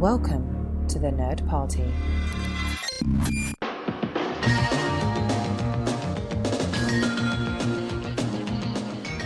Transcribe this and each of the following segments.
Welcome to the Nerd Party.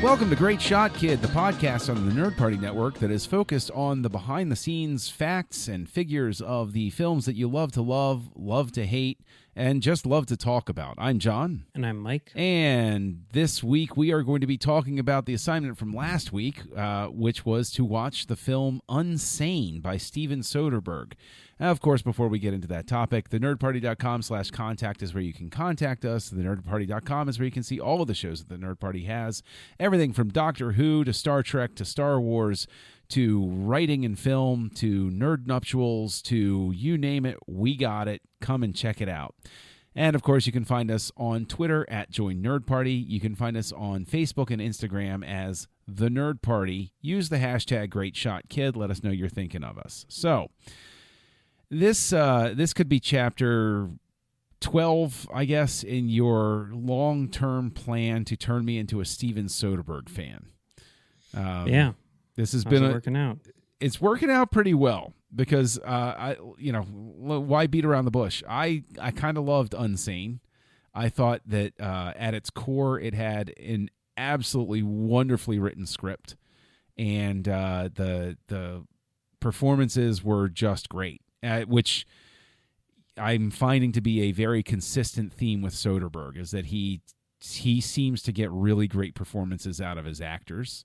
Welcome to Great Shot Kid, the podcast on the Nerd Party Network that is focused on the behind-the-scenes facts and figures of the films that you love to love to hate, and just love to talk about. I'm John. And I'm Mike. And this week we are going to be talking about the assignment from last week, which was to watch the film Unsane by Steven Soderbergh. Now, of course, before we get into that topic, thenerdparty.com/contact is where you can contact us. Thenerdparty.com is where you can see all of the shows that the Nerd Party has. Everything from Doctor Who to Star Trek to Star Wars to writing and film to nerd nuptials to you name it, we got it. Come and check it out. And, of course, you can find us on Twitter at Join Nerd Party. You can find us on Facebook and Instagram as The Nerd Party. Use the hashtag GreatShotKid. Let us know you're thinking of us. So, this could be chapter 12, I guess, in your long-term plan to turn me into a Steven Soderbergh fan. Yeah. This has How's been it working out? It's working out pretty well because why beat around the bush? I kind of loved Unsane. I thought that at its core it had an absolutely wonderfully written script, and the performances were just great, which I'm finding to be a very consistent theme with Soderbergh, is that he seems to get really great performances out of his actors.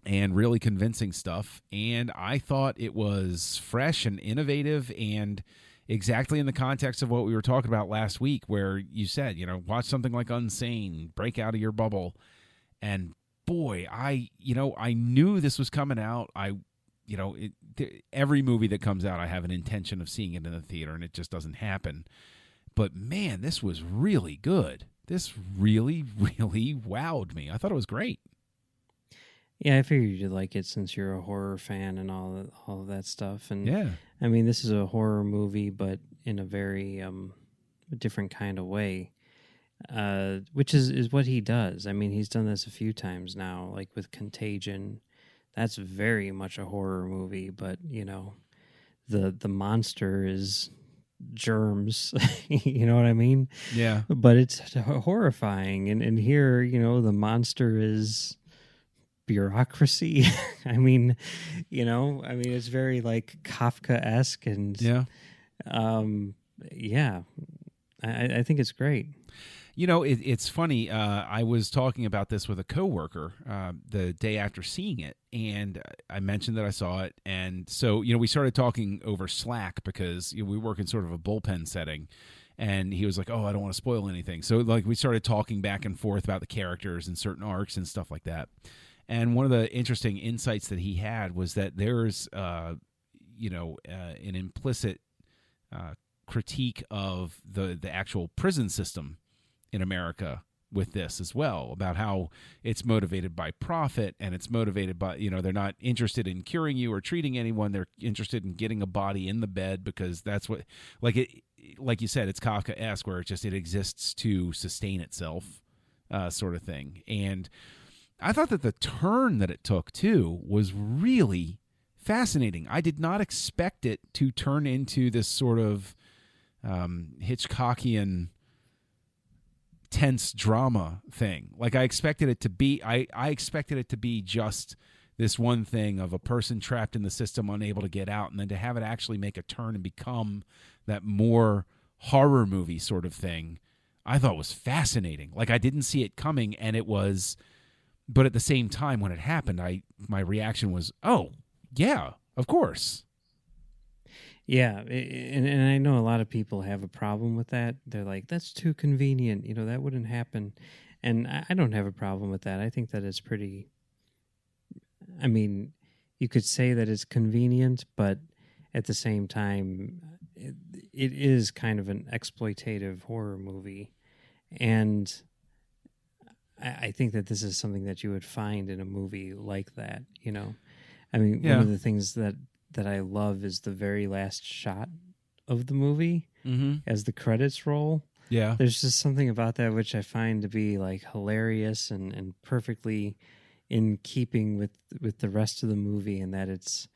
And really convincing stuff. And I thought it was fresh and innovative and exactly in the context of what we were talking about last week, where you said, watch something like Unsane, break out of your bubble. And boy, I knew this was coming out. Every movie that comes out, I have an intention of seeing it in the theater, and it just doesn't happen. But man, this was really good. This really, really wowed me. I thought it was great. Yeah, I figured you'd like it since you're a horror fan and all of that stuff. And yeah, I mean, this is a horror movie, but in a very different kind of way, which is what he does. I mean, he's done this a few times now, like with Contagion. That's very much a horror movie, but the monster is germs. You know what I mean? Yeah. But it's horrifying, and here, the monster is bureaucracy. I mean, it's very like Kafka-esque, and I think it's great. It's funny. I was talking about this with a coworker the day after seeing it, and I mentioned that I saw it, and so we started talking over Slack because we work in sort of a bullpen setting. And he was like, "Oh, I don't want to spoil anything." So we started talking back and forth about the characters and certain arcs and stuff like that. And one of the interesting insights that he had was that there's, an implicit critique of the actual prison system in America with this as well, about how it's motivated by profit, and it's motivated by, they're not interested in curing you or treating anyone. They're interested in getting a body in the bed because that's what, like you said, it's Kafka-esque, where it exists to sustain itself, sort of thing. And I thought that the turn that it took, too, was really fascinating. I did not expect it to turn into this sort of Hitchcockian tense drama thing. Like, I expected it to be, I expected it to be just this one thing of a person trapped in the system, unable to get out, and then to have it actually make a turn and become that more horror movie sort of thing, I thought was fascinating. Like, I didn't see it coming, and it was... But at the same time, when it happened, my reaction was, "Oh, yeah, of course." Yeah, and I know a lot of people have a problem with that. They're like, "That's too convenient. That wouldn't happen." And I don't have a problem with that. I think that it's pretty... I mean, you could say that it's convenient, but at the same time, it is kind of an exploitative horror movie. And I think that this is something that you would find in a movie like that, I mean, one of the things that I love is the very last shot of the movie as the credits roll. Yeah. There's just something about that which I find to be like hilarious and perfectly in keeping with the rest of the movie, and that it's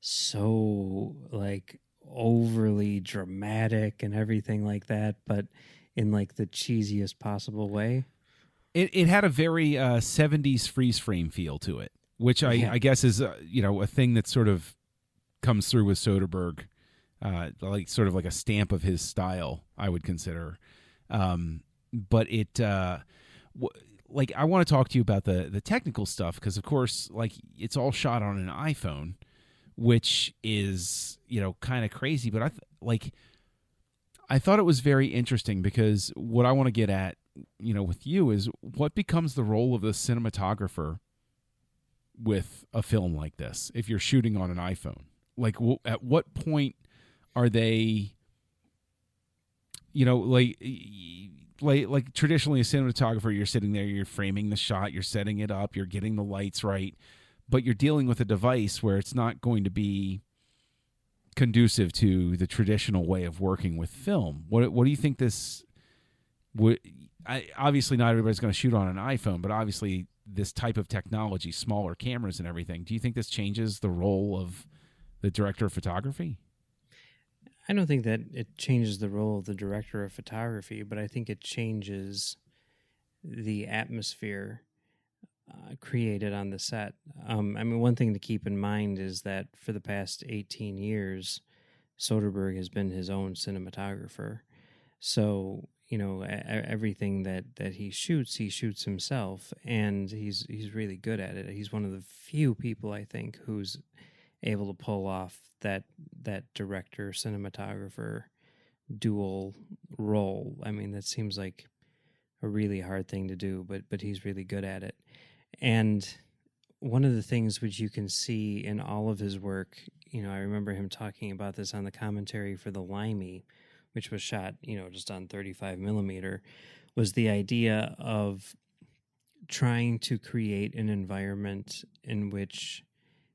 so like overly dramatic and everything like that, but in like the cheesiest possible way. It had a very 70s freeze frame feel to it, which Yeah. I guess is a thing that sort of comes through with Soderbergh, like sort of like a stamp of his style, I would consider. But like I want to talk to you about the technical stuff, because of course, like, it's all shot on an iPhone, which is kind of crazy. But I thought it was very interesting, because what I want to get at with you is what becomes the role of the cinematographer with a film like this if you're shooting on an iPhone. Like, at what point are they, like traditionally a cinematographer, you're sitting there, you're framing the shot, you're setting it up, you're getting the lights right, but you're dealing with a device where it's not going to be conducive to the traditional way of working with film. What do you think this would? Obviously, not everybody's going to shoot on an iPhone, but obviously, this type of technology, smaller cameras and everything. Do you think this changes the role of the director of photography? I don't think that it changes the role of the director of photography, but I think it changes the atmosphere created on the set. I mean, one thing to keep in mind is that for the past 18 years, Soderbergh has been his own cinematographer. So, everything that he shoots himself, and he's really good at it. He's one of the few people, I think, who's able to pull off that director cinematographer dual role. I mean, that seems like a really hard thing to do, but he's really good at it. And one of the things which you can see in all of his work, I remember him talking about this on the commentary for The Limey, which was shot, just on 35 millimeter, was the idea of trying to create an environment in which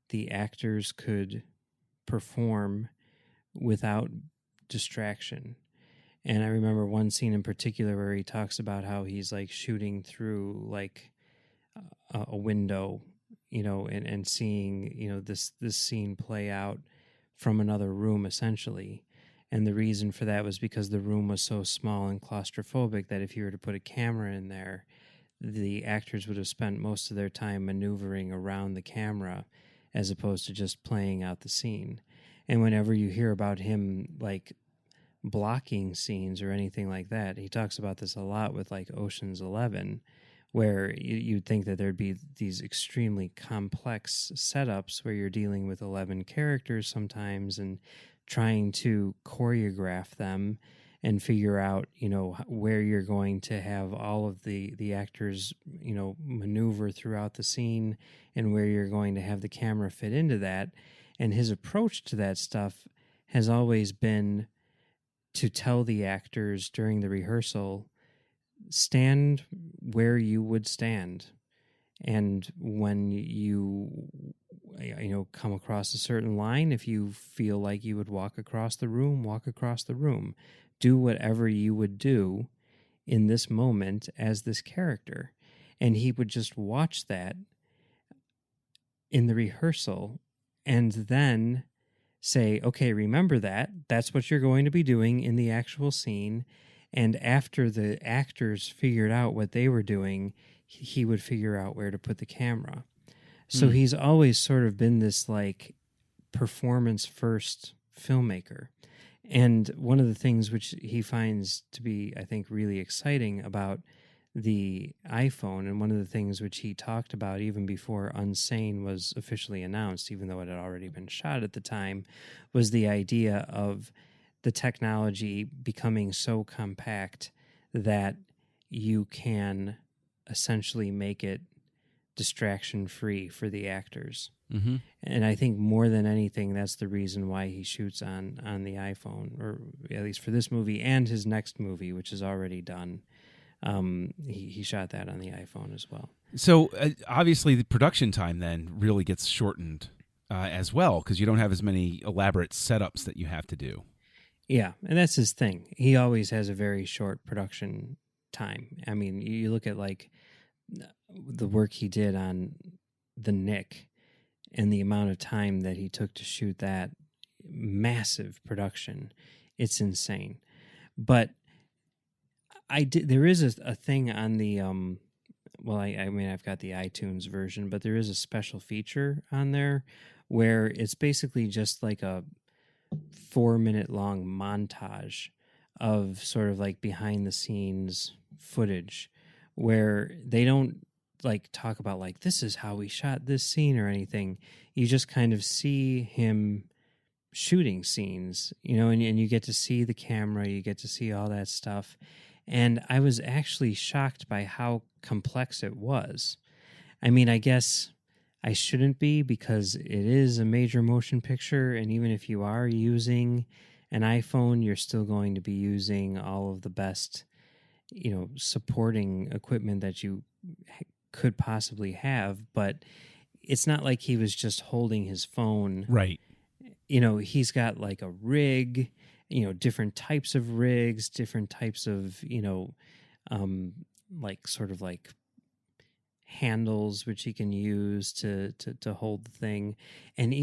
the actors could perform without distraction. And I remember one scene in particular where he talks about how he's like shooting through like a window, and seeing, this scene play out from another room essentially. And the reason for that was because the room was so small and claustrophobic that if you were to put a camera in there, the actors would have spent most of their time maneuvering around the camera as opposed to just playing out the scene. And whenever you hear about him like blocking scenes or anything like that, he talks about this a lot with like Ocean's 11, where you'd think that there'd be these extremely complex setups where you're dealing with 11 characters sometimes and trying to choreograph them and figure out, where you're going to have all of the actors, maneuver throughout the scene and where you're going to have the camera fit into that. And his approach to that stuff has always been to tell the actors during the rehearsal, stand where you would stand. And when you come across a certain line, if you feel like you would walk across the room, walk across the room. Do whatever you would do in this moment as this character. And he would just watch that in the rehearsal and then say, okay, remember that. That's what you're going to be doing in the actual scene. And after the actors figured out what they were doing, he would figure out where to put the camera. So he's always sort of been this like performance first filmmaker. And one of the things which he finds to be, I think, really exciting about the iPhone, and one of the things which he talked about even before Unsane was officially announced, even though it had already been shot at the time, was the idea of the technology becoming so compact that you can essentially make it distraction free for the actors. Mm-hmm. And I think more than anything, that's the reason why he shoots on the iPhone, or at least for this movie and his next movie, which is already done. He shot that on the iPhone as well. So obviously the production time then really gets shortened as well, because you don't have as many elaborate setups that you have to do. Yeah, and that's his thing. He always has a very short production time. I mean, you look at like the work he did on The Nick, and the amount of time that he took to shoot that massive production, it's insane. But there is a thing on the well, I mean, I've got the iTunes version, but there is a special feature on there where it's basically just like a 4-minute long montage of sort of like behind the scenes footage where they don't like talk about like this is how we shot this scene or anything. You just kind of see him shooting scenes, and you get to see the camera, you get to see all that stuff. And I was actually shocked by how complex it was. I mean, I guess I shouldn't be, because it is a major motion picture, and even if you are using an iPhone, you're still going to be using all of the best, supporting equipment that you could possibly have. But it's not like he was just holding his phone. Right. He's got like a rig, different types of rigs, different types of, like sort of like handles which he can use to hold the thing. And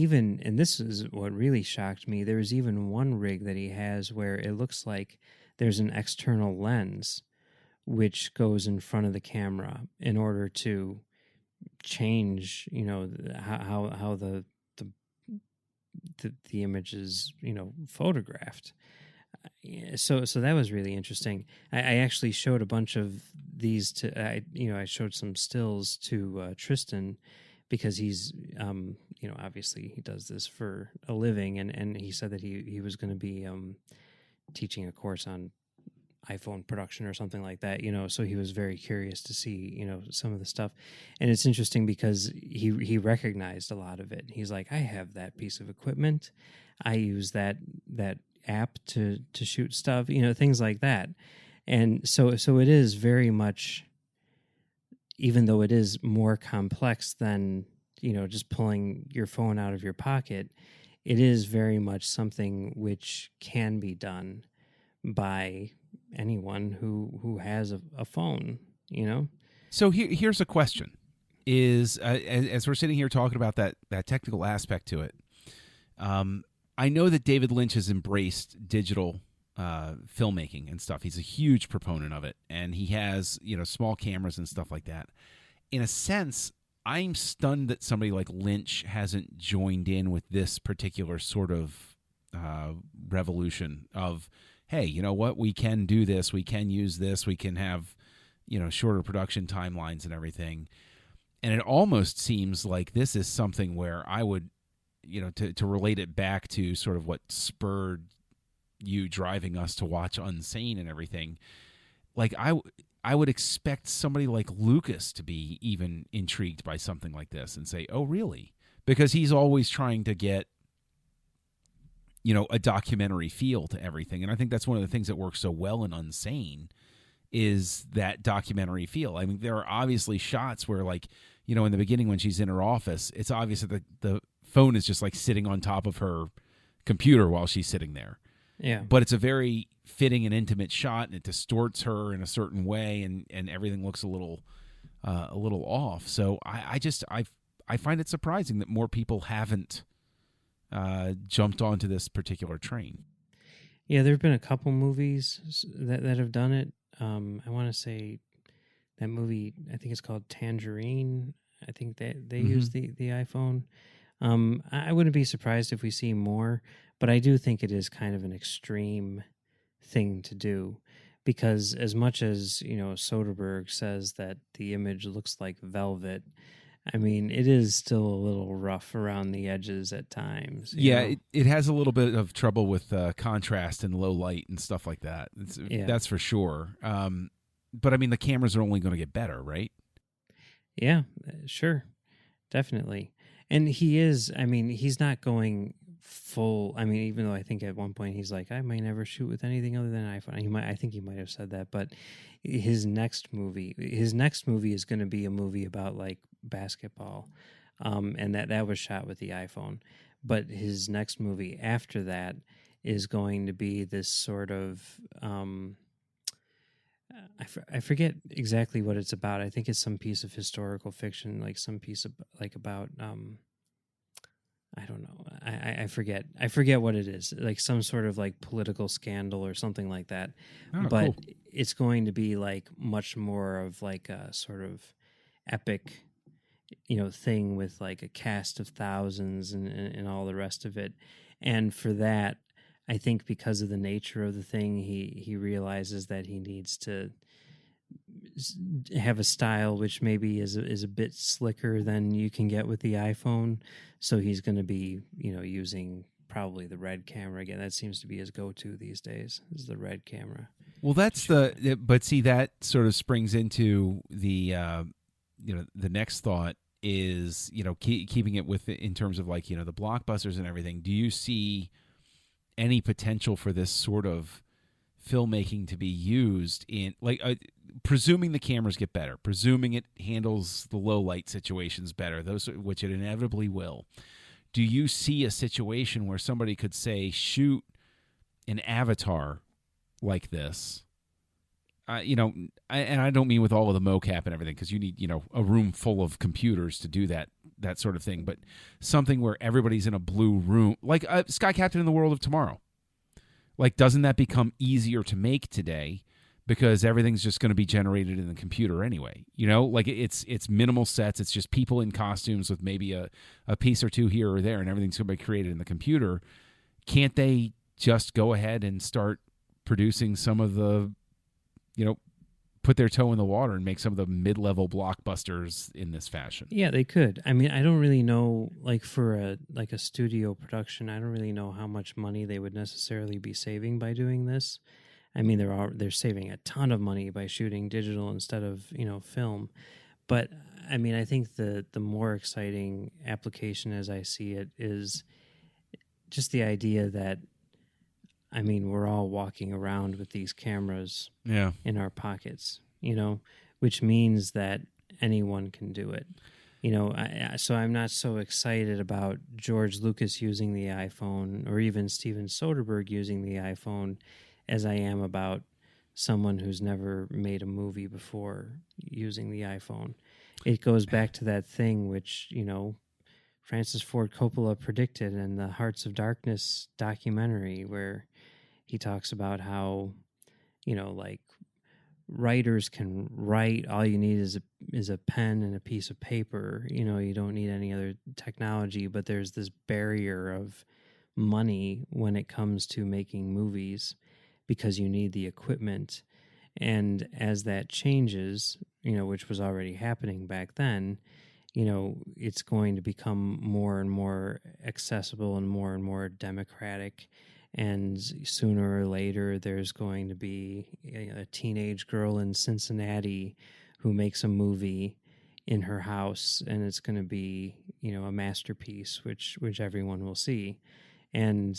this is what really shocked me, there's even one rig that he has where it looks like there's an external lens which goes in front of the camera in order to change, how the image is, photographed. So that was really interesting. I actually showed a bunch of these I showed some stills to Tristan, because he's, obviously he does this for a living, and he said that he was going to be teaching a course on iPhone production or something like that, so he was very curious to see, some of the stuff. And it's interesting because he recognized a lot of it. He's like, I have that piece of equipment. I use that app to shoot stuff, things like that. And so it is very much, even though it is more complex than, just pulling your phone out of your pocket, it is very much something which can be done by anyone who has a phone, So here's a question: is as we're sitting here talking about that technical aspect to it, I know that David Lynch has embraced digital filmmaking and stuff. He's a huge proponent of it, and he has small cameras and stuff like that. In a sense, I'm stunned that somebody like Lynch hasn't joined in with this particular sort of revolution of, hey, you know what? We can do this. We can use this. We can have, shorter production timelines and everything. And it almost seems like this is something where I would, to relate it back to sort of what spurred you driving us to watch Unsane and everything. Like I would expect somebody like Lucas to be even intrigued by something like this and say, oh, really? Because he's always trying to get, a documentary feel to everything. And I think that's one of the things that works so well in Unsane is that documentary feel. I mean, there are obviously shots where, like, in the beginning when she's in her office, it's obvious that the phone is just like sitting on top of her computer while she's sitting there. Yeah. But it's a very fitting and intimate shot, and it distorts her in a certain way, and everything looks a little off. So I find it surprising that more people haven't jumped onto this particular train. Yeah, there have been a couple movies that have done it. I want to say that movie, I think it's called Tangerine. I think that they use the iPhone. I wouldn't be surprised if we see more, but I do think it is kind of an extreme thing to do, because as much as, Soderbergh says that the image looks like velvet, I mean, it is still a little rough around the edges at times. Yeah, it has a little bit of trouble with contrast and low light and stuff like that. That's for sure. But I mean, the cameras are only going to get better, right? Yeah, sure. Definitely. And he's not going full. I mean, even though I think at one point he's like, I might never shoot with anything other than an iPhone. I think he might have said that, but his next movie is going to be a movie about like basketball. And that was shot with the iPhone. But his next movie after that is going to be this sort of, I forget exactly what it's about. I think it's some piece of historical fiction, like some piece of like about, I don't know. I forget. I forget what it is. Like some sort of like political scandal or something like that. Oh, But cool. it's going to be like much more of like a sort of epic, thing with like a cast of thousands and all the rest of it. And for that, I think because of the nature of the thing, he realizes that he needs to have a style which maybe is a bit slicker than you can get with the iPhone. So he's going to be, using probably the red camera again. That seems to be his go-to these days, is the red camera. Well, that's but see, that sort of springs into the the next thought is, keeping it with in terms of like, the blockbusters and everything. Do you see any potential for this sort of filmmaking to be used in like presuming the cameras get better, presuming it handles the low light situations better, those which it inevitably will? Do you see a situation where somebody could say shoot an Avatar like this? And I don't mean with all of the mocap and everything, because you need a room full of computers to do that sort of thing, but something where everybody's in a blue room, like Sky Captain in the World of Tomorrow. Like, doesn't that become easier to make today because everything's just going to be generated in the computer anyway? Like it's minimal sets. It's just people in costumes with maybe a piece or two here or there, and everything's going to be created in the computer. Can't they just go ahead and start producing some of the, put their toe in the water and make some of the mid-level blockbusters in this fashion? Yeah, they could. I mean, I don't really know, like for a studio production, I don't really know how much money they would necessarily be saving by doing this. I mean, they're saving a ton of money by shooting digital instead of, film. But I mean, I think the more exciting application as I see it is just the idea that, I mean, we're all walking around with these cameras in our pockets, which means that anyone can do it. So I'm not so excited about George Lucas using the iPhone or even Steven Soderbergh using the iPhone as I am about someone who's never made a movie before using the iPhone. It goes back to that thing which, Francis Ford Coppola predicted in the Hearts of Darkness documentary, where he talks about how, like writers can write. All you need is a pen and a piece of paper. You don't need any other technology, but there's this barrier of money when it comes to making movies because you need the equipment. And as that changes, which was already happening back then, it's going to become more and more accessible and more democratic. And sooner or later, there's going to be a teenage girl in Cincinnati who makes a movie in her house, and it's going to be, a masterpiece, which everyone will see. And,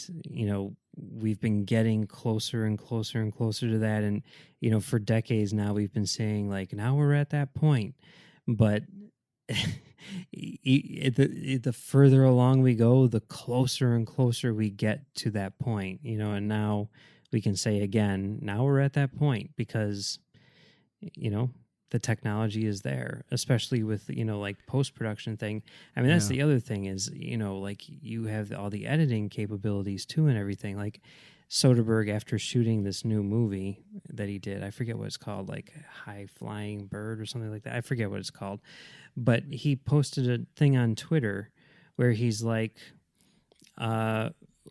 we've been getting closer and closer and closer to that. And, for decades now, we've been saying, like, now we're at that point. But the further along we go, the closer and closer we get to that point, and now we can say again, now we're at that point because, the technology is there, especially with, like post-production thing. I mean, that's the other thing is, like you have all the editing capabilities too and everything. Like Soderbergh, after shooting this new movie that he did, I forget what it's called, like High Flying Bird or something like that. I forget what it's called. But he posted a thing on Twitter where he's like,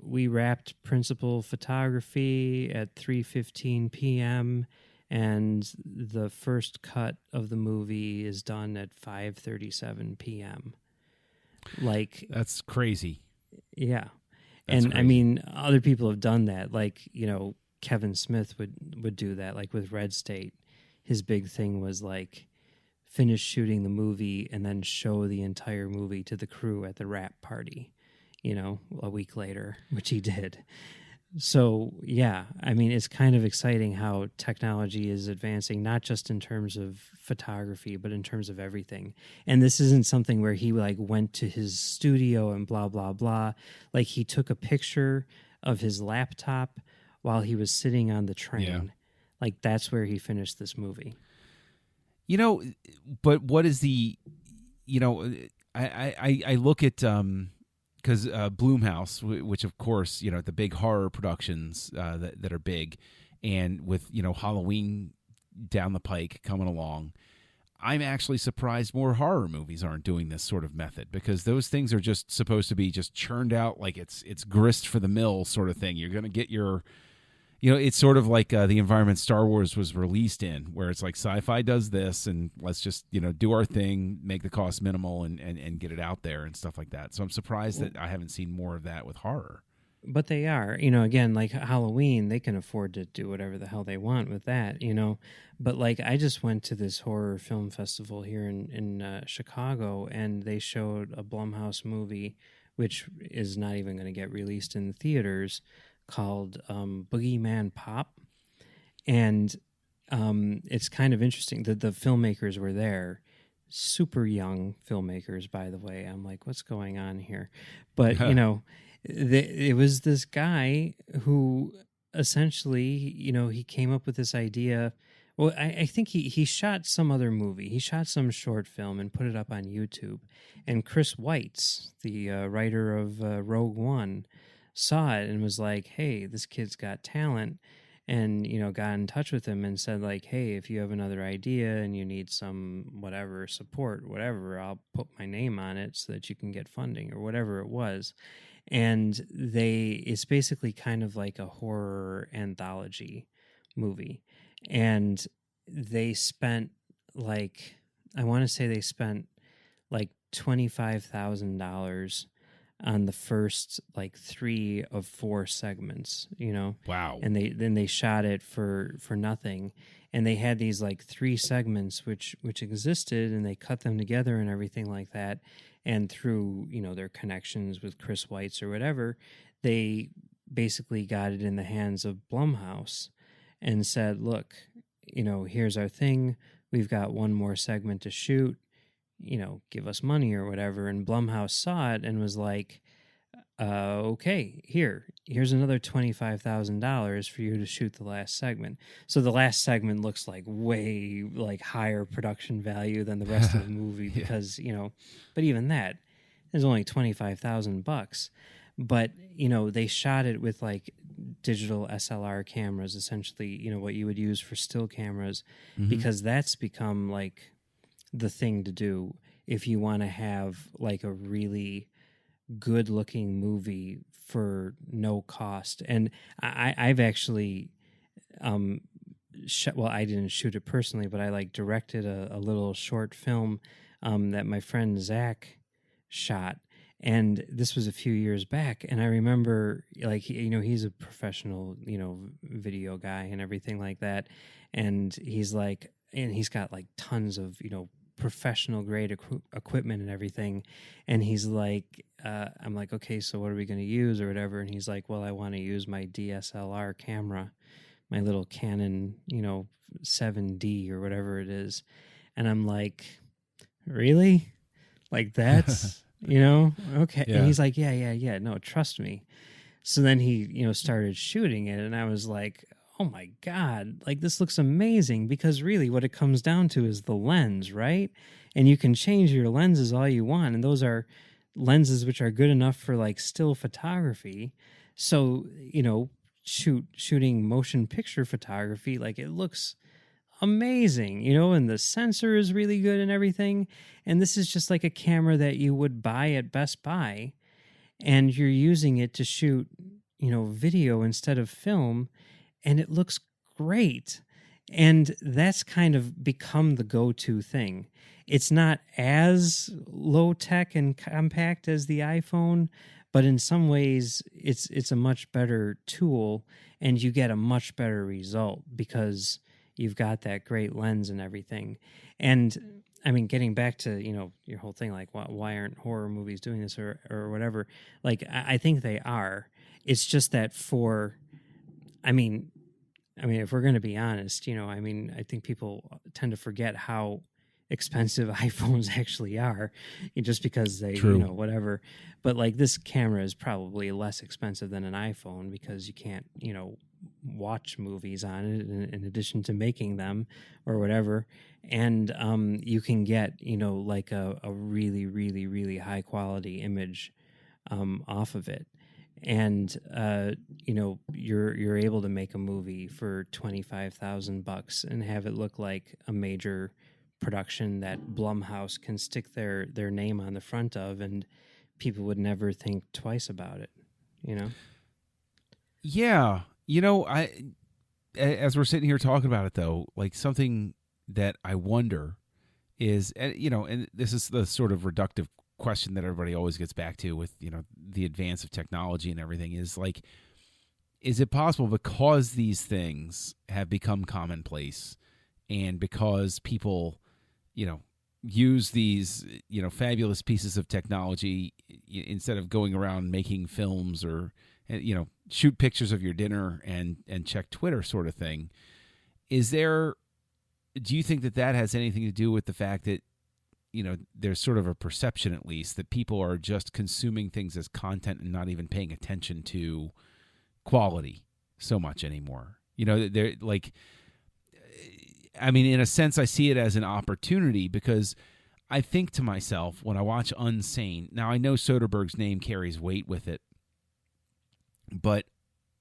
we wrapped principal photography at 3:15 p.m., and the first cut of the movie is done at 5:37 p.m. Like, that's crazy. Yeah. That's and crazy. I mean, other people have done that. Like, Kevin Smith would do that. Like with Red State, his big thing was like finish shooting the movie and then show the entire movie to the crew at the wrap party, a week later, which he did. So, yeah, I mean, it's kind of exciting how technology is advancing, not just in terms of photography, but in terms of everything. And this isn't something where he like went to his studio and blah, blah, blah. Like he took a picture of his laptop while he was sitting on the train. Yeah. Like that's where he finished this movie. But what is the, I look at because Blumhouse, which of course, the big horror productions that are big, and with Halloween down the pike coming along, I'm actually surprised more horror movies aren't doing this sort of method, because those things are just supposed to be just churned out like it's grist for the mill sort of thing. You're going to get your, it's sort of like the environment Star Wars was released in, where it's like sci-fi does this, and let's just do our thing, make the cost minimal, and get it out there and stuff like that. So I'm surprised that I haven't seen more of that with horror. But they are, again, like Halloween, they can afford to do whatever the hell they want with that, But like, I just went to this horror film festival here in Chicago, and they showed a Blumhouse movie, which is not even going to get released in the theaters, called Boogeyman Pop. And it's kind of interesting that the filmmakers were there. Super young filmmakers, by the way. I'm like, what's going on here? But, it was this guy who essentially, he came up with this idea. Well, I think he shot some other movie. He shot some short film and put it up on YouTube. And Chris Weitz, the writer of Rogue One, saw it and was like, hey, this kid's got talent. And, got in touch with him and said, like, hey, if you have another idea and you need some whatever support, whatever, I'll put my name on it so that you can get funding, or whatever it was. And it's basically kind of like a horror anthology movie. And they spent like, I want to say they spent like $25,000 on the first like 3 of 4 segments, Wow. And they shot it for nothing. And they had these like 3 segments which existed, and they cut them together and everything like that. And through, their connections with Chris Weitz or whatever, they basically got it in the hands of Blumhouse and said, look, here's our thing. We've got one more segment to shoot, give us money or whatever. And Blumhouse saw it and was like, okay, here's another $25,000 for you to shoot the last segment. So the last segment looks like way like higher production value than the rest of the movie because, but even that is only $25,000. But, they shot it with like digital SLR cameras, essentially, what you would use for still cameras, because that's become like the thing to do if you want to have like a really good looking movie for no cost. And I've actually I didn't shoot it personally, but I like directed a little short film that my friend Zach shot, and this was a few years back. And I remember, like, he's a professional video guy and everything like that, and he's got like tons of professional grade equipment and everything. And he's like, I'm like, okay, so what are we going to use or whatever? And he's like, well, I want to use my DSLR camera, my little Canon, 7D or whatever it is. And I'm like, really? Like that's, okay. Yeah. And he's like, yeah. No, trust me. So then he, started shooting it, and I was like, oh my God, like this looks amazing, because really what it comes down to is the lens, right? And you can change your lenses all you want, and those are lenses which are good enough for like still photography. So, shooting motion picture photography, like it looks amazing, and the sensor is really good and everything. And this is just like a camera that you would buy at Best Buy, and you're using it to shoot, video instead of film. And it looks great. And that's kind of become the go-to thing. It's not as low-tech and compact as the iPhone, but in some ways it's a much better tool, and you get a much better result because you've got that great lens and everything. And I mean, getting back to, your whole thing, like why aren't horror movies doing this or whatever? Like, I think they are. It's just that I mean, if we're going to be honest, I think people tend to forget how expensive iPhones actually are, just because they, True. Whatever. But like this camera is probably less expensive than an iPhone because you can't, watch movies on it in addition to making them or whatever. And you can get, like a really, really, really high quality image off of it. And you're able to make a movie for $25,000 and have it look like a major production that Blumhouse can stick their name on the front of, and people would never think twice about it. Yeah, as we're sitting here talking about it, though, like something that I wonder is, and this is the sort of reductive question that everybody always gets back to with, the advance of technology and everything, is like, is it possible, because these things have become commonplace and because people, use these, fabulous pieces of technology instead of going around making films or, shoot pictures of your dinner and check Twitter sort of thing, do you think that has anything to do with the fact that, there's sort of a perception, at least, that people are just consuming things as content and not even paying attention to quality so much anymore? They're like, I mean, in a sense, I see it as an opportunity, because I think to myself when I watch Unsane, now I know Soderbergh's name carries weight with it, but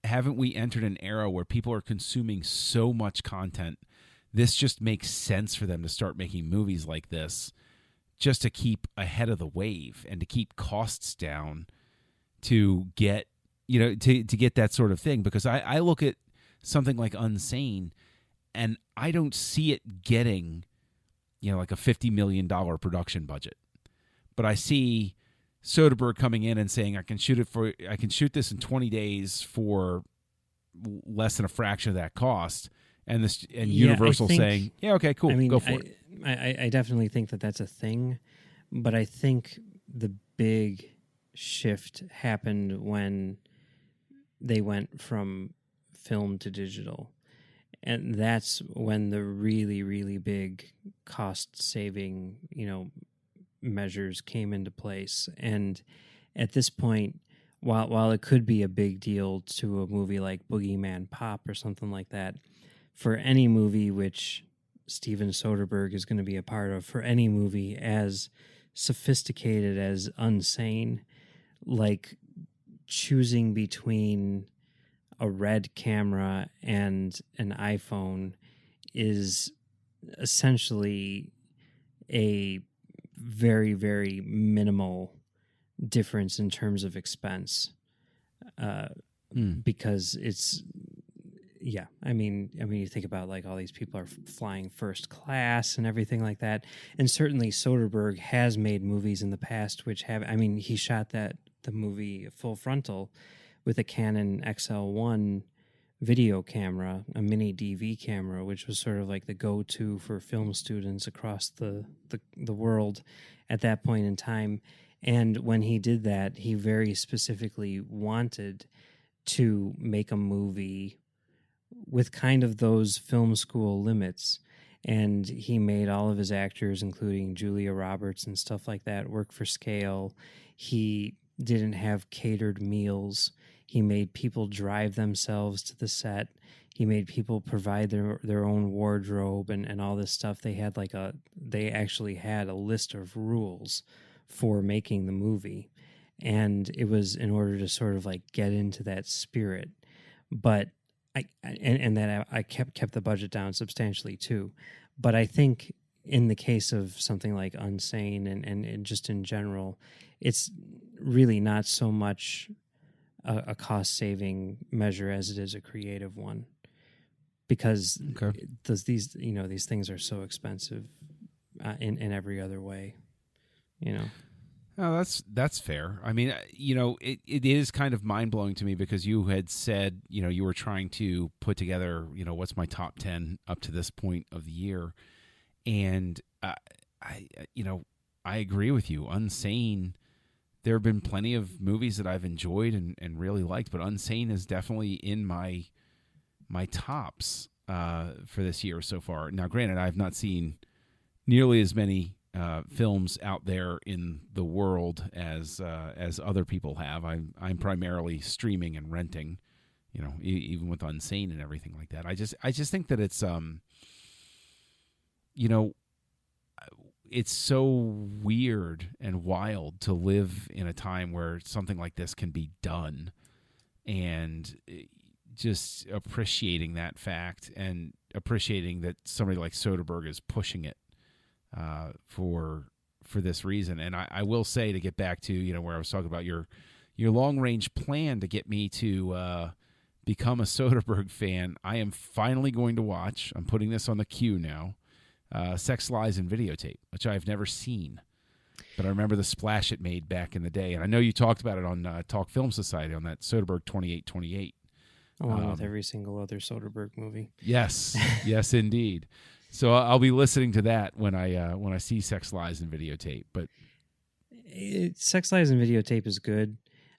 haven't we entered an era where people are consuming so much content? This just makes sense for them to start making movies like this, just to keep ahead of the wave and to keep costs down, to get, to get that sort of thing. Because I look at something like Unsane, and I don't see it getting, like a $50 million production budget. But I see Soderbergh coming in and saying, I can shoot this in 20 days for less than a fraction of that cost. And Universal saying, yeah, okay, cool, go for it. I definitely think that that's a thing, but I think the big shift happened when they went from film to digital. And that's when the really, really big cost-saving, measures came into place. And at this point, while it could be a big deal to a movie like Boogeyman Pop or something like that, for any movie which Steven Soderbergh is going to be a part of, for any movie as sophisticated as Unsane, like choosing between a RED camera and an iPhone is essentially a very, very minimal difference in terms of expense, because it's, yeah, I mean, you think about like all these people are flying first class and everything like that, and certainly Soderbergh has made movies in the past which have, I mean, he shot the movie Full Frontal with a Canon XL1 video camera, a mini DV camera, which was sort of like the go-to for film students across the world at that point in time. And when he did that, he very specifically wanted to make a movie with kind of those film school limits. And he made all of his actors, including Julia Roberts and stuff like that, work for scale. He didn't have catered meals. He made people drive themselves to the set. He made people provide their own wardrobe and all this stuff. They actually had a list of rules for making the movie. And it was in order to sort of like get into that spirit. But I kept the budget down substantially too. But I think in the case of something like Unsane and just in general, it's really not so much a cost-saving measure as it is a creative one, because these things are so expensive in every other way, Oh, that's fair. I mean, it is kind of mind-blowing to me, because you had said, you were trying to put together, what's my top 10 up to this point of the year. And I agree with you. Unsane, there have been plenty of movies that I've enjoyed and really liked, but Unsane is definitely in my tops for this year so far. Now, granted, I've not seen nearly as many films out there in the world as other people have. I'm primarily streaming and renting, even with Unsane and everything like that. I just think that it's it's so weird and wild to live in a time where something like this can be done, and just appreciating that fact and appreciating that somebody like Soderbergh is pushing it for this reason. And I will say, to get back to where I was talking about your long range plan to get me to become a Soderbergh fan, I am finally going to watch. I'm putting this on the queue now. Sex, Lies, and Videotape, which I've never seen, but I remember the splash it made back in the day. And I know you talked about it on Talk Film Society on that Soderbergh 2828. Along with every single other Soderbergh movie. Yes, yes, indeed. So I'll be listening to that when I see Sex, Lies, and Videotape. But Sex, Lies, and Videotape is good.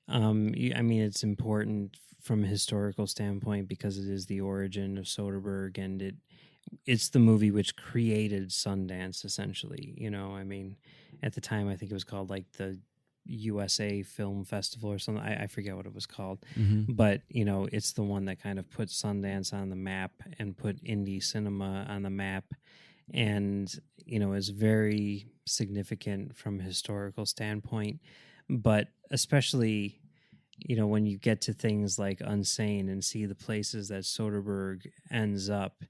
I mean, it's important from a historical standpoint because it is the origin of Soderbergh, and it's the movie which created Sundance, essentially. I mean, at the time, I think it was called like the USA Film Festival or something. I forget what it was called. mm-hmm. But, it's the one that kind of put Sundance on the map and put indie cinema on the map, and, is very significant from a historical standpoint. But especially, when you get to things like Unsane and see the places that Soderbergh ends up,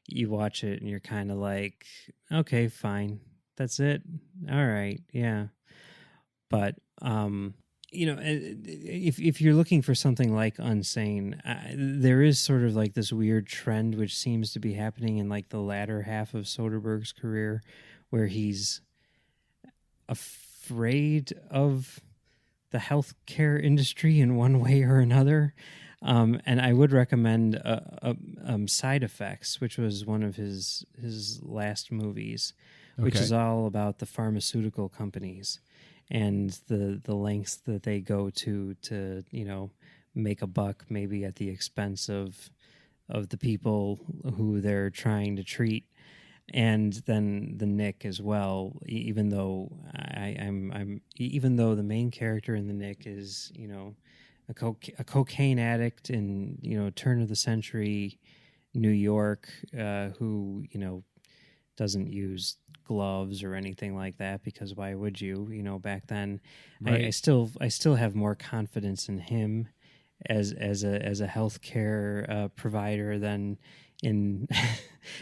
you watch it and you're kind of like, okay, fine. That's it. All right. Yeah. But, if you're looking for something like Unsane, there is sort of like this weird trend which seems to be happening in like the latter half of Soderbergh's career, where he's afraid of the healthcare industry in one way or another. And I would recommend Side Effects, which was one of his last movies, which is all about the pharmaceutical companies and the lengths that they go to make a buck, maybe at the expense of the people who they're trying to treat. And then the Nick as well, even though even though the main character in the Nick is a cocaine addict in turn of the century New York, who doesn't use gloves or anything like that, because why would you? Back then, right. I still have more confidence in him as a healthcare provider than in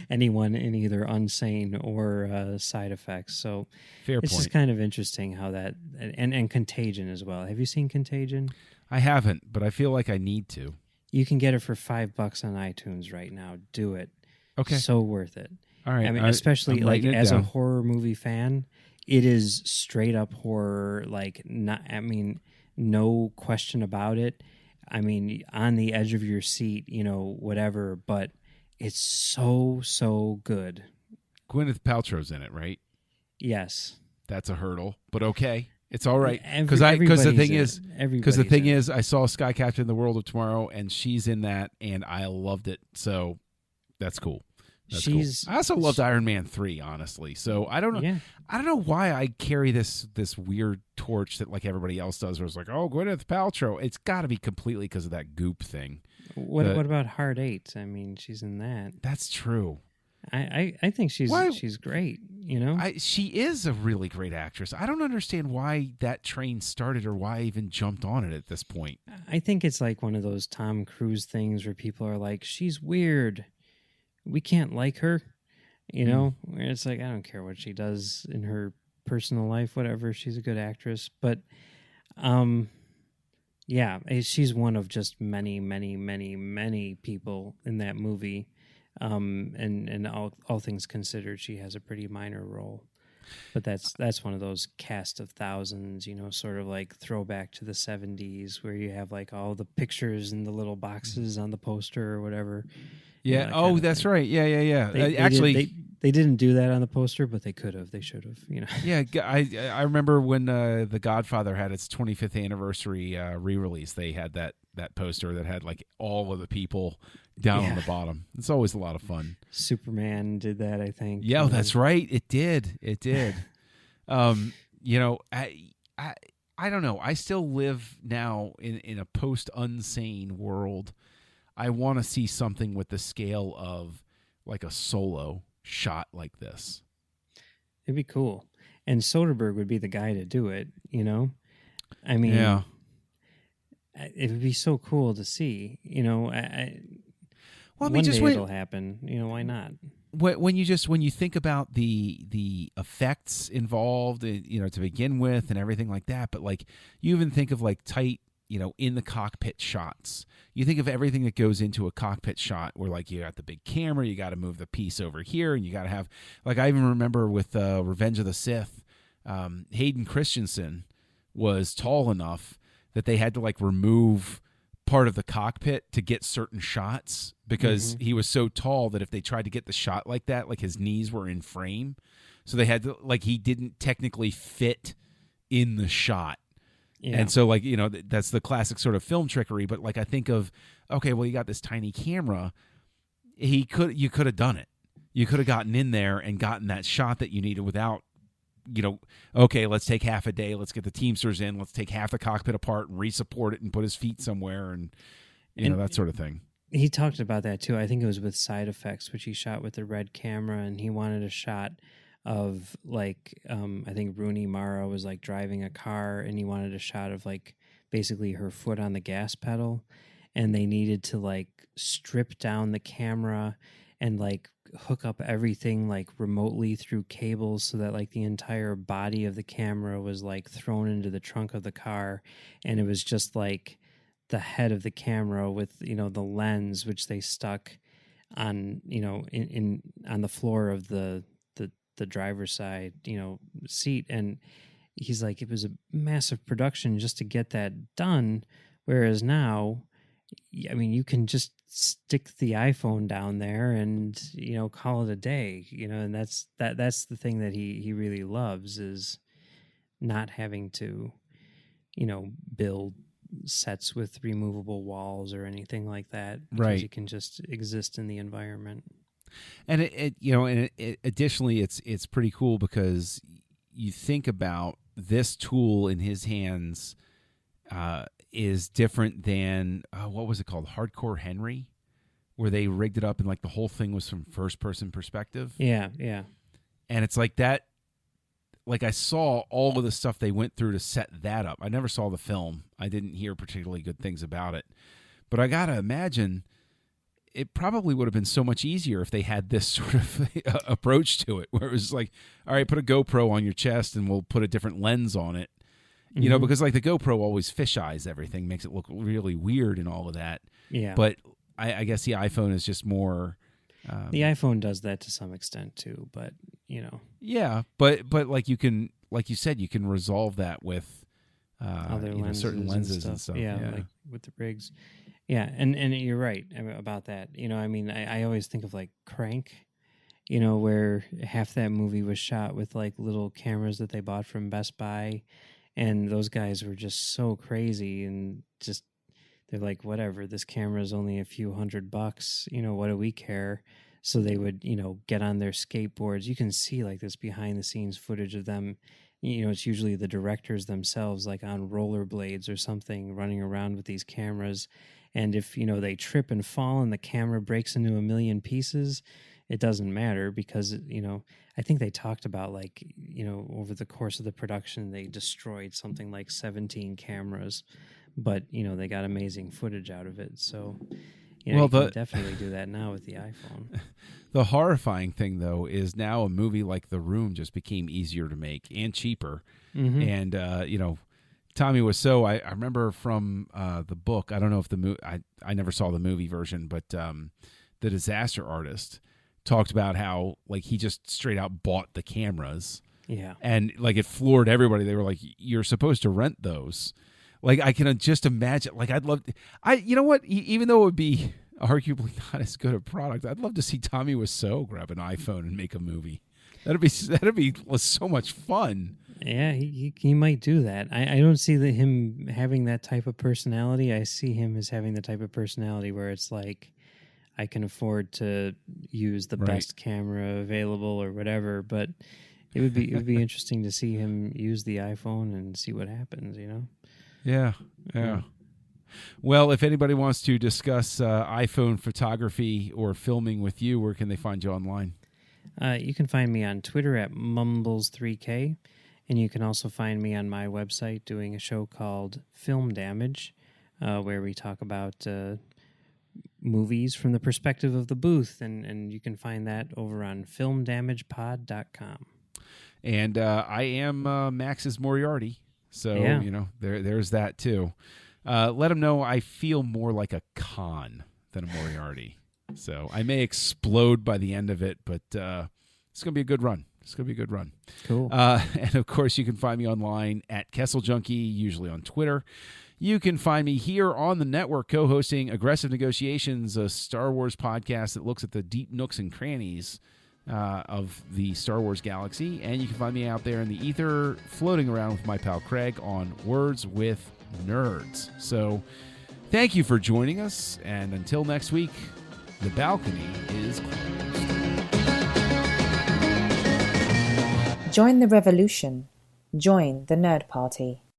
anyone in either Unsane or Side Effects. So it's just kind of interesting how that and Contagion as well. Have you seen Contagion? I haven't, but I feel like I need to. You can get it for $5 on iTunes right now. Do it. Okay. So worth it. All right. I mean, especially like as a horror movie fan, it is straight up horror. Like, no question about it. I mean, on the edge of your seat, whatever, but it's so good. Gwyneth Paltrow's in it, right? Yes. That's a hurdle, but okay. It's all right. Because the thing is, I saw Sky Captain: The World of Tomorrow, and she's in that, and I loved it. So that's cool. Cool. I also loved Iron Man 3, honestly. So I don't know. Yeah. I don't know why I carry this weird torch that like everybody else does, where it's like, oh, Gwyneth Paltrow. It's got to be completely because of that Goop thing. What about Hard 8? I mean, she's in that. That's true. I think she's great. She is a really great actress. I don't understand why that train started or why I even jumped on it at this point. I think it's like one of those Tom Cruise things where people are like, she's weird. We can't like her, Where it's like, I don't care what she does in her personal life, whatever. She's a good actress, but, yeah, she's one of just many, many, many, many people in that movie. And all things considered, she has a pretty minor role. But that's one of those cast of thousands, sort of like throwback to the 70s, where you have like all the pictures and the little boxes on the poster or whatever. Yeah. That's right. Yeah. They didn't do that on the poster, but they could have. They should have. Yeah. I remember when The Godfather had its 25th anniversary re-release. They had that poster that had like all of the people down on the bottom. It's always a lot of fun. Superman did that, I think. Yeah, that's right. It did. I don't know. I still live now in a post-Unsane world. I want to see something with the scale of like a Solo shot like this. It'd be cool. And Soderbergh would be the guy to do it, you know? I mean, Yeah. it would be so cool to see, you know. Well, I mean, one just day when, it'll happen, you know, why not? when you think about the effects involved, you know, to begin with and everything like that, but like you even think of like tight, you know, in the cockpit shots. You think of everything that goes into a cockpit shot where like you got the big camera, you got to move the piece over here, and you got to have, like, I even remember with Revenge of the Sith, Hayden Christensen was tall enough that they had to like remove part of the cockpit to get certain shots because he was so tall that if they tried to get the shot like that, like his knees were in frame. So they had to, like, he didn't technically fit in the shot. Yeah. And so, like, you know, that's the classic sort of film trickery. But like, I think of, okay, well, you got this tiny camera. You could have done it. You could have gotten in there and gotten that shot that you needed without, you know, okay, let's take half a day. Let's get the Teamsters in. Let's take half the cockpit apart and re-support it and put his feet somewhere and, you know, that sort of thing. He talked about that too. I think it was with Side Effects, which he shot with the red camera, and he wanted a shot of like, I think Rooney Mara was like driving a car, and he wanted a shot of like basically her foot on the gas pedal, and they needed to like strip down the camera and like hook up everything like remotely through cables so that like the entire body of the camera was like thrown into the trunk of the car, and it was just like the head of the camera with, you know, the lens which they stuck on, you know, in on the floor of the driver's side, you know, seat. And he's like, it was a massive production just to get that done, whereas now, I mean, you can just stick the iPhone down there and, you know, call it a day, you know. And that's the thing that he really loves, is not having to, you know, build sets with removable walls or anything like that, because right. you can just exist in the environment. And it you know, and additionally, it's pretty cool because you think about this tool in his hands is different than what was it called, Hardcore Henry, where they rigged it up and like the whole thing was from first person perspective. Yeah. And it's like that. Like, I saw all of the stuff they went through to set that up. I never saw the film. I didn't hear particularly good things about it. But I got to imagine it probably would have been so much easier if they had this sort of approach to it, where it was like, all right, put a GoPro on your chest and we'll put a different lens on it. You know, because like the GoPro always fisheyes everything, makes it look really weird and all of that. Yeah. But I guess the iPhone is just more... the iPhone does that to some extent too, but, you know. Yeah, but like you can, like you said, you can resolve that with other lenses, certain lenses and stuff. Yeah, like with the rigs. Yeah, and you're right about that. You know, I mean, I always think of like Crank, you know, where half that movie was shot with like little cameras that they bought from Best Buy, and those guys were just so crazy and just, they're like, whatever, this camera is only a few $100, you know, what do we care? So they would, you know, get on their skateboards. You can see like this behind the scenes footage of them. You know, it's usually the directors themselves, like on rollerblades or something, running around with these cameras. And if, you know, they trip and fall and the camera breaks into a million pieces, it doesn't matter because, you know, I think they talked about like, you know, over the course of the production, they destroyed something like 17 cameras. But, you know, they got amazing footage out of it. So, you know, you can definitely do that now with the iPhone. The horrifying thing, though, is now a movie like The Room just became easier to make and cheaper. Mm-hmm. And, you know, Tommy Wiseau, I remember from the book, I don't know if the movie, I never saw the movie version, but The Disaster Artist talked about how, like, he just straight out bought the cameras. Yeah. And, like, it floored everybody. They were like, you're supposed to rent those. Like, I can just imagine, like, I'd love, you know what, even though it would be arguably not as good a product, I'd love to see Tommy Wiseau grab an iPhone and make a movie. That'd be so much fun. Yeah, he might do that. I don't see him having that type of personality. I see him as having the type of personality where it's like, I can afford to use the best camera available or whatever, but it would be interesting to see him use the iPhone and see what happens, you know? Yeah. Well, if anybody wants to discuss iPhone photography or filming with you, where can they find you online? You can find me on Twitter at Mumbles3K, and you can also find me on my website doing a show called Film Damage, where we talk about movies from the perspective of the booth, and you can find that over on filmdamagepod.com. And I am Max's Moriarty, so there's that too. Let him know I feel more like a Khan than a Moriarty, so I may explode by the end of it, but it's gonna be a good run. Cool. And of course, you can find me online at Kessel Junkie, usually on Twitter. You can find me here on the network co-hosting Aggressive Negotiations, a Star Wars podcast that looks at the deep nooks and crannies of the Star Wars galaxy. And you can find me out there in the ether floating around with my pal Craig on Words with Nerds. So thank you for joining us. And until next week, the balcony is closed. Join the revolution. Join the Nerd Party.